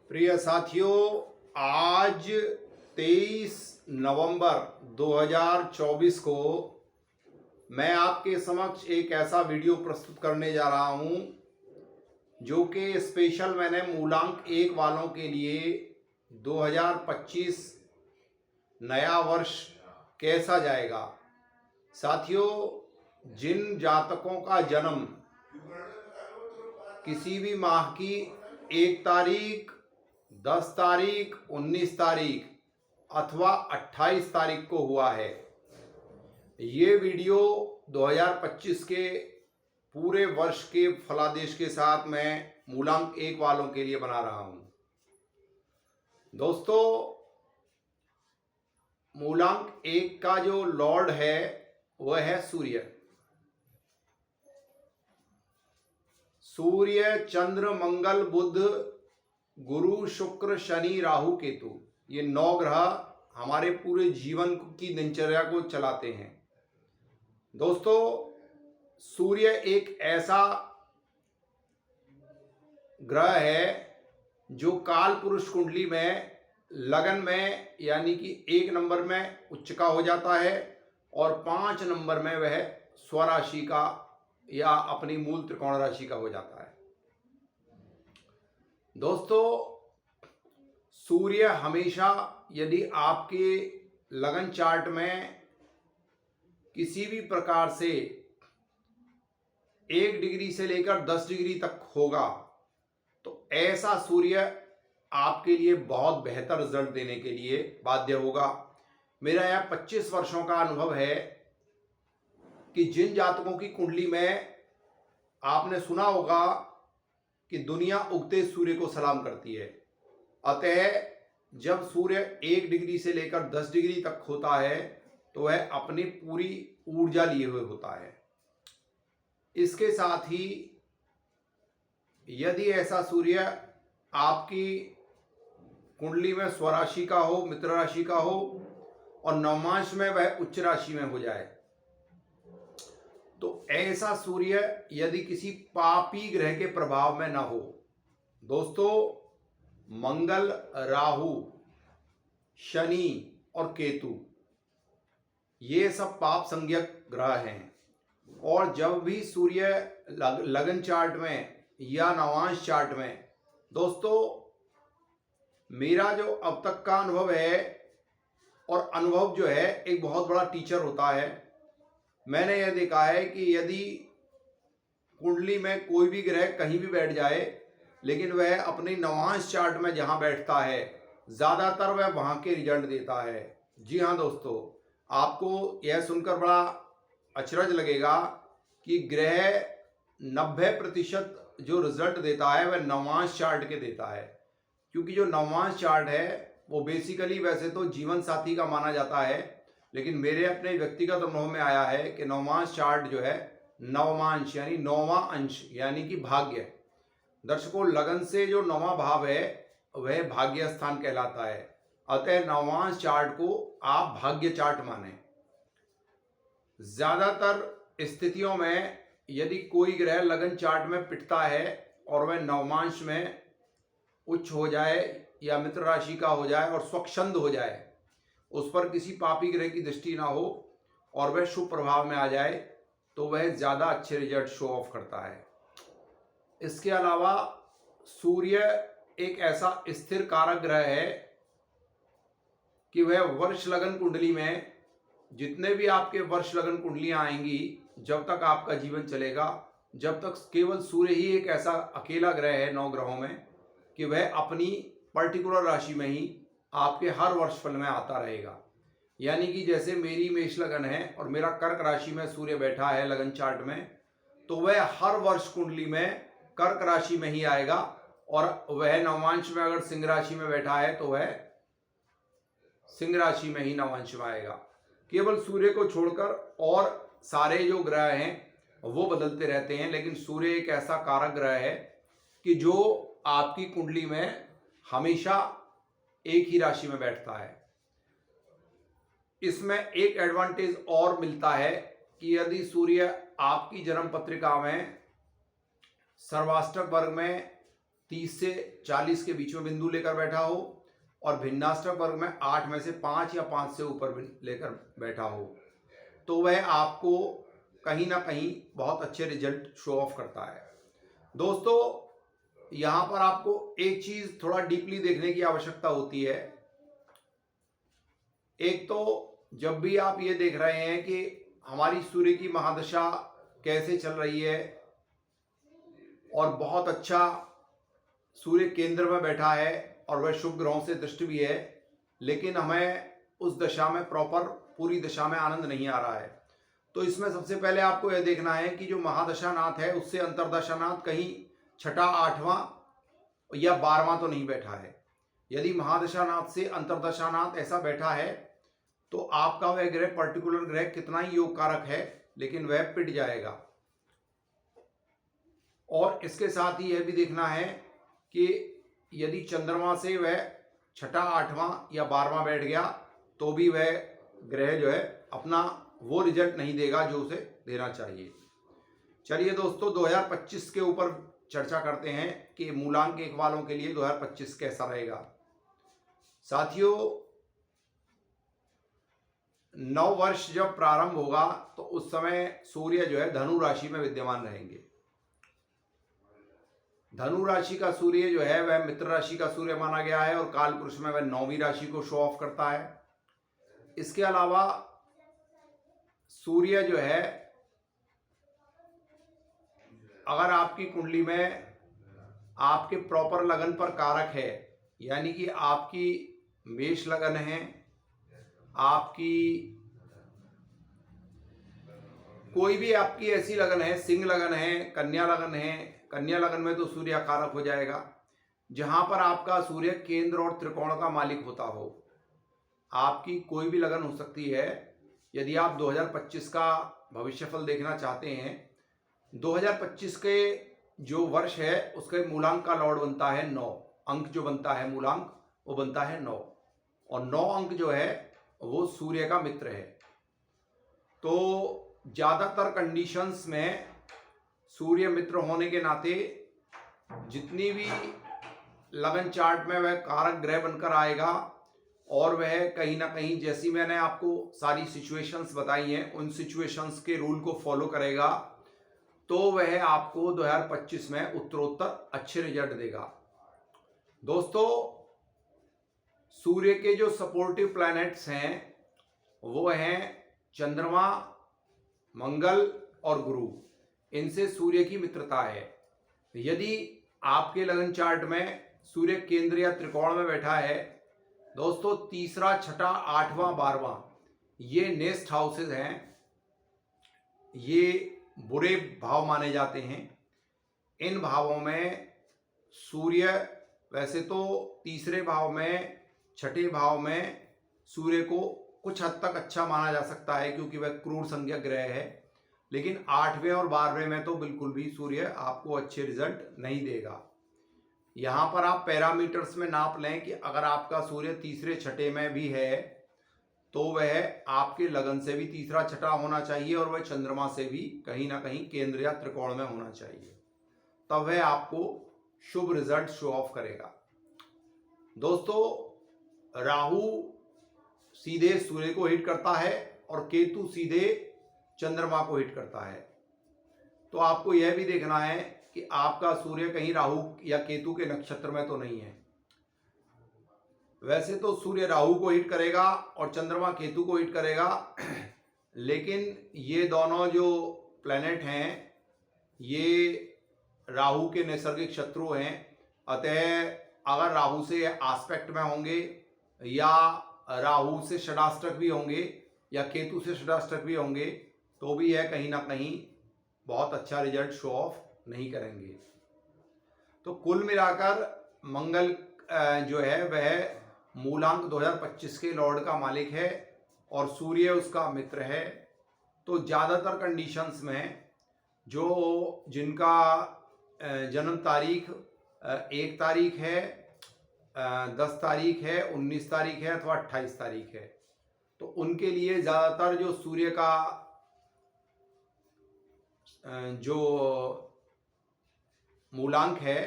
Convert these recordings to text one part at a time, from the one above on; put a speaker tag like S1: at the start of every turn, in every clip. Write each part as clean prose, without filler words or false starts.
S1: प्रिय साथियों, आज 23 नवंबर 2024 को मैं आपके समक्ष एक ऐसा वीडियो प्रस्तुत करने जा रहा हूं जो कि स्पेशल मैंने मूलांक 1 वालों के लिए 2025 नया वर्ष कैसा जाएगा। साथियों, जिन जातकों का जन्म किसी भी माह की 1 तारीख, 10 तारीख, 19 तारीख अथवा 28 तारीख को हुआ है, ये वीडियो 2025 के पूरे वर्ष के फलादेश के साथ मैं मूलांक 1 वालों के लिए बना रहा हूं। दोस्तों, मूलांक 1 का जो लॉर्ड है वह है सूर्य। सूर्य, चंद्र, मंगल, बुध, गुरु, शुक्र, शनि, राहु, केतु, ये 9 ग्रह हमारे पूरे जीवन की दिनचर्या को चलाते हैं। दोस्तों, सूर्य एक ऐसा ग्रह है जो काल पुरुष कुंडली में लगन में यानी कि 1 नंबर में उच्च का हो जाता है और 5 नंबर में वह स्वराशि का या अपनी मूल त्रिकोण राशि का हो जाता है। दोस्तों, सूर्य हमेशा यदि आपके लगन चार्ट में किसी भी प्रकार से 1 डिग्री से लेकर 10 डिग्री तक होगा तो ऐसा सूर्य आपके लिए बहुत बेहतर रिजल्ट देने के लिए बाध्य होगा। मेरा यह 25 वर्षों का अनुभव है कि जिन जातकों की कुंडली में आपने सुना होगा कि दुनिया उगते सूर्य को सलाम करती है, अतः जब सूर्य 1 डिग्री से लेकर 10 डिग्री तक होता है तो वह अपनी पूरी ऊर्जा लिए हुए होता है। इसके साथ ही यदि ऐसा सूर्य आपकी कुंडली में स्वराशि का हो, मित्र राशि का हो और नवमांश में वह उच्च राशि में हो जाए तो ऐसा सूर्य यदि किसी पापी ग्रह के प्रभाव में ना हो, दोस्तों, मंगल, राहु, शनि और केतु ये सब पाप संज्ञक ग्रह हैं और जब भी सूर्य लगन चार्ट में या नवांश चार्ट में, दोस्तों, मेरा जो अब तक का अनुभव है और अनुभव जो है एक बहुत बड़ा टीचर होता है। मैंने यह देखा है कि यदि कुंडली में कोई भी ग्रह कहीं भी बैठ जाए लेकिन वह अपनी नवांश चार्ट में जहां बैठता है ज़्यादातर वह वहां के रिजल्ट देता है। जी हाँ दोस्तों, आपको यह सुनकर बड़ा अचरज लगेगा कि ग्रह 90% जो रिजल्ट देता है वह नवांश चार्ट के देता है, क्योंकि जो नवांश चार्ट है वो बेसिकली वैसे तो जीवन साथी का माना जाता है, लेकिन मेरे अपने व्यक्तिगत अनुभव में आया है कि नवमांश चार्ट जो है नवमांश यानी 9वां अंश यानी कि भाग्य। दर्शकों, लगन से जो 9वां भाव है वह भाग्य स्थान कहलाता है, अतः नवमांश चार्ट को आप भाग्य चार्ट माने। ज्यादातर स्थितियों में यदि कोई ग्रह लगन चार्ट में पिटता है और वह नवमांश में उच्च हो जाए या मित्र राशि का हो जाए और स्वच्छंद हो जाए, उस पर किसी पापी ग्रह की दृष्टि ना हो और वह शुभ प्रभाव में आ जाए तो वह ज़्यादा अच्छे रिजल्ट शो ऑफ करता है। इसके अलावा सूर्य एक ऐसा स्थिर कारक ग्रह है कि वह वर्ष लगन कुंडली में जितने भी आपके वर्ष लगन कुंडलियां आएंगी, जब तक आपका जीवन चलेगा, जब तक केवल सूर्य ही एक ऐसा अकेला ग्रह है 9 ग्रहों में कि वह अपनी पर्टिकुलर राशि में ही आपके हर वर्ष फल में आता रहेगा। यानी कि जैसे मेरी मेष लगन है और मेरा कर्क राशि में सूर्य बैठा है लगन चार्ट में, तो वह हर वर्ष कुंडली में कर्क राशि में ही आएगा और वह नवमांश में अगर सिंह राशि में बैठा है तो वह सिंह राशि में ही नवमांश में आएगा। केवल सूर्य को छोड़कर और सारे जो ग्रह हैं वो बदलते रहते हैं, लेकिन सूर्य एक ऐसा कारक ग्रह है कि जो आपकी कुंडली में हमेशा एक ही राशि में बैठता है। इसमें एक एडवांटेज और मिलता है कि यदि सूर्य आपकी जन्म पत्रिका में सर्वाष्टक वर्ग में 30 से 40 के बीच में बिंदु लेकर बैठा हो और भिन्नाष्टक वर्ग में 8 में से 5 या 5 से ऊपर लेकर बैठा हो, तो वह आपको कहीं ना कहीं बहुत अच्छे रिजल्ट शो ऑफ करता है। दोस्तों, यहाँ पर आपको एक चीज़ थोड़ा डीपली देखने की आवश्यकता होती है। एक तो जब भी आप ये देख रहे हैं कि हमारी सूर्य की महादशा कैसे चल रही है और बहुत अच्छा सूर्य केंद्र में बैठा है और वह शुभ ग्रहों से दृष्टि भी है, लेकिन हमें उस दशा में प्रॉपर पूरी दशा में आनंद नहीं आ रहा है, तो इसमें सबसे पहले आपको यह देखना है कि जो महादशानाथ है उससे अंतरदशानाथ कहीं छठा, आठवां या 12वां तो नहीं बैठा है। यदि महादशानाथ से अंतरदशानाथ ऐसा बैठा है तो आपका वह ग्रह, पर्टिकुलर ग्रह कितना ही योग कारक है, लेकिन वह पिट जाएगा। और इसके साथ ही यह भी देखना है कि यदि चंद्रमा से वह छठा, आठवां या 12वां बैठ गया तो भी वह ग्रह जो है अपना वो रिजल्ट नहीं देगा जो उसे देना चाहिए। चलिए दोस्तों, 2025 के ऊपर चर्चा करते हैं कि मूलांक 1 वालों के लिए 2025 कैसा रहेगा। साथियों, नव वर्ष जब प्रारंभ होगा तो उस समय सूर्य जो है धनु राशि में विद्यमान रहेंगे। धनु राशि का सूर्य जो है वह मित्र राशि का सूर्य माना गया है और काल पुरुष में वह 9वीं राशि को शो ऑफ करता है। इसके अलावा सूर्य जो है अगर आपकी कुंडली में आपके प्रॉपर लगन पर कारक है, यानी कि आपकी मेष लगन है, आपकी कोई भी आपकी ऐसी लगन है, सिंह लगन है, कन्या लगन है, कन्या लगन में तो सूर्य कारक हो जाएगा। जहां पर आपका सूर्य केंद्र और त्रिकोण का मालिक होता हो, आपकी कोई भी लगन हो सकती है। यदि आप 2025 का भविष्यफल देखना चाहते हैं, 2025 के जो वर्ष है उसके मूलांक का लॉर्ड बनता है 9 अंक, जो बनता है मूलांक वो बनता है 9, और 9 अंक जो है वो सूर्य का मित्र है। तो ज़्यादातर कंडीशंस में सूर्य मित्र होने के नाते जितनी भी लगन चार्ट में वह कारक ग्रह बनकर आएगा और वह कहीं ना कहीं, जैसी मैंने आपको सारी सिचुएशंस बताई हैं, उन सिचुएशंस के रूल को फॉलो करेगा तो वह आपको 2025 में उत्तरोत्तर अच्छे रिजल्ट देगा। दोस्तों, सूर्य के जो सपोर्टिव प्लैनेट्स हैं वो हैं चंद्रमा, मंगल और गुरु। इनसे सूर्य की मित्रता है। यदि आपके लगन चार्ट में सूर्य केंद्र या त्रिकोण में बैठा है दोस्तों, तीसरा, छठा, 8वां, 12वां ये नेस्ट हाउसेज हैं, ये बुरे भाव माने जाते हैं। इन भावों में सूर्य, वैसे तो तीसरे भाव में, छठे भाव में सूर्य को कुछ हद तक अच्छा माना जा सकता है क्योंकि वह क्रूर संज्ञा ग्रह है, लेकिन 8वें और 12वें में तो बिल्कुल भी सूर्य आपको अच्छे रिजल्ट नहीं देगा। यहाँ पर आप पैरामीटर्स में नाप लें कि अगर आपका सूर्य तीसरे, छठे में भी है तो वह आपके लगन से भी तीसरा, छठा होना चाहिए और वह चंद्रमा से भी कहीं ना कहीं केंद्र या त्रिकोण में होना चाहिए, तब वह आपको शुभ रिजल्ट शो ऑफ करेगा। दोस्तों, राहु सीधे सूर्य को हिट करता है और केतु सीधे चंद्रमा को हिट करता है। तो आपको यह भी देखना है कि आपका सूर्य कहीं राहु या केतु के नक्षत्र में तो नहीं है। वैसे तो सूर्य राहु को हिट करेगा और चंद्रमा केतु को हिट करेगा, लेकिन ये दोनों जो प्लैनेट हैं ये राहु के नैसर्गिक शत्रु हैं। अतः अगर राहु से आस्पेक्ट में होंगे या राहु से षडाष्टक भी होंगे या केतु से षडाष्टक भी होंगे तो भी यह कहीं ना कहीं बहुत अच्छा रिजल्ट शो ऑफ नहीं करेंगे। तो कुल मिलाकर मंगल जो है वह मूलांक 2025 के लॉर्ड का मालिक है और सूर्य उसका मित्र है। तो ज़्यादातर कंडीशंस में जो जिनका जन्म तारीख 1 तारीख है, 10 तारीख है, 19 तारीख है अथवा 28 तारीख है, तो उनके लिए ज़्यादातर जो सूर्य का जो मूलांक है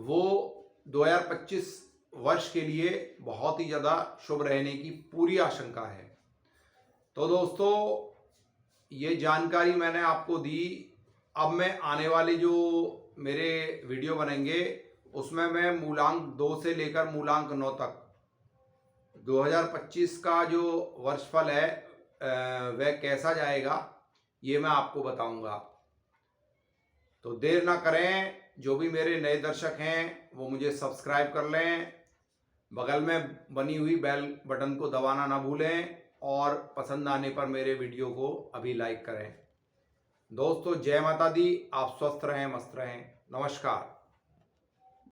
S1: वो 2025 वर्ष के लिए बहुत ही ज़्यादा शुभ रहने की पूरी आशंका है। तो दोस्तों, ये जानकारी मैंने आपको दी। अब मैं आने वाले जो मेरे वीडियो बनेंगे उसमें मैं मूलांक 2 से लेकर मूलांक 9 तक 2025 का जो वर्षफल है वह कैसा जाएगा ये मैं आपको बताऊंगा। तो देर ना करें, जो भी मेरे नए दर्शक हैं वो मुझे सब्सक्राइब कर लें, बगल में बनी हुई बेल बटन को दबाना ना भूलें और पसंद आने पर मेरे वीडियो को अभी लाइक करें। दोस्तों, जय माता दी। आप स्वस्थ रहें, मस्त रहें। नमस्कार।